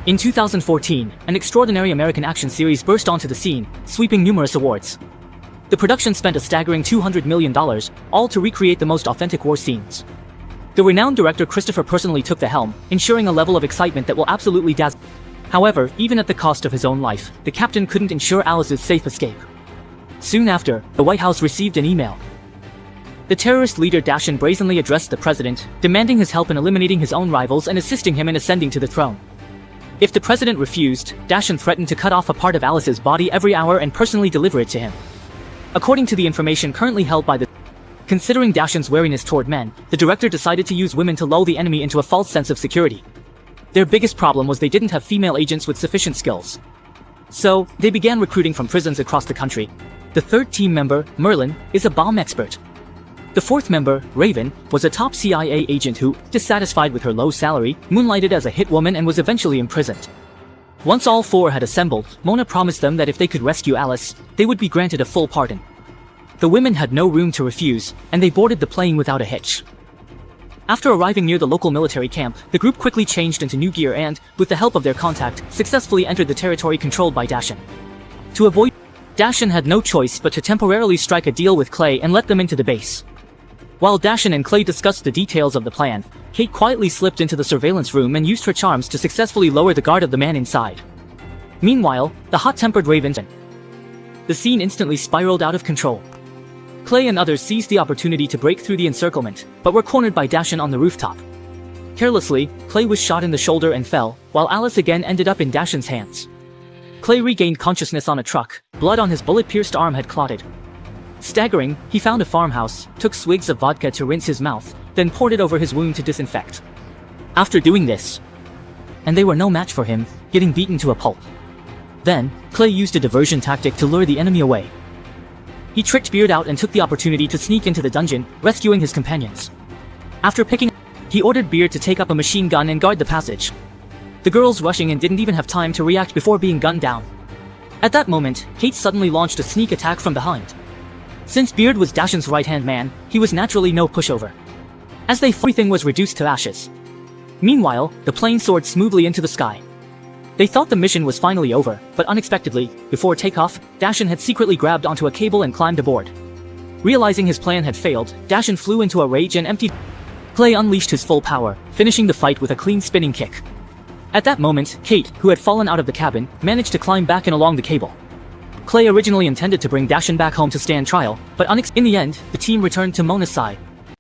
In 2014, an extraordinary American action series burst onto the scene, sweeping numerous awards. The production spent a staggering $200 million, all to recreate the most authentic war scenes. The renowned director Christopher personally took the helm, ensuring a level of excitement that will absolutely dazzle. However, even at the cost of his own life, the captain couldn't ensure Alice's safe escape. Soon after, the White House received an email. The terrorist leader Dashan brazenly addressed the president, demanding his help in eliminating his own rivals and assisting him in ascending to the throne. If the president refused, Dashan threatened to cut off a part of Alice's body every hour and personally deliver it to him. According to the information currently held by the Considering Dashan's wariness toward men, the director decided to use women to lull the enemy into a false sense of security. Their biggest problem was they didn't have female agents with sufficient skills. So, they began recruiting from prisons across the country. The third team member, Merlin, is a bomb expert. The fourth member, Raven, was a top CIA agent who, dissatisfied with her low salary, moonlighted as a hit woman and was eventually imprisoned. Once all four had assembled, Mona promised them that if they could rescue Alice, they would be granted a full pardon. The women had no room to refuse, and they boarded the plane without a hitch. After arriving near the local military camp, the group quickly changed into new gear and, with the help of their contact, successfully entered the territory controlled by Dashan. To avoid, Dashan had no choice but to temporarily strike a deal with Clay and let them into the base. While Dashan and Clay discussed the details of the plan, Kate quietly slipped into the surveillance room and used her charms to successfully lower the guard of the man inside. Meanwhile, the hot-tempered Raven. The scene instantly spiraled out of control. Clay and others seized the opportunity to break through the encirclement, but were cornered by Dashan on the rooftop. Carelessly, Clay was shot in the shoulder and fell, while Alice again ended up in Dashan's hands. Clay regained consciousness on a truck, blood on his bullet-pierced arm had clotted. Staggering, he found a farmhouse, took swigs of vodka to rinse his mouth, then poured it over his wound to disinfect. After doing this, and they were no match for him, getting beaten to a pulp. Then, Clay used a diversion tactic to lure the enemy away. He tricked Beard out and took the opportunity to sneak into the dungeon, rescuing his companions. After picking, he ordered Beard to take up a machine gun and guard the passage. The girls rushing in didn't even have time to react before being gunned down. At that moment, Kate suddenly launched a sneak attack from behind. Since Beard was Dashan's right-hand man, he was naturally no pushover. As everything was reduced to ashes. Meanwhile, the plane soared smoothly into the sky. They thought the mission was finally over, but unexpectedly, before takeoff, Dashan had secretly grabbed onto a cable and climbed aboard. Realizing his plan had failed, Dashan flew into a rage and emptied. Clay unleashed his full power, finishing the fight with a clean spinning kick. At that moment, Kate, who had fallen out of the cabin, managed to climb back and along the cable. Clay originally intended to bring Dashan back home to stand trial, but in the end, the team returned to Mona's side.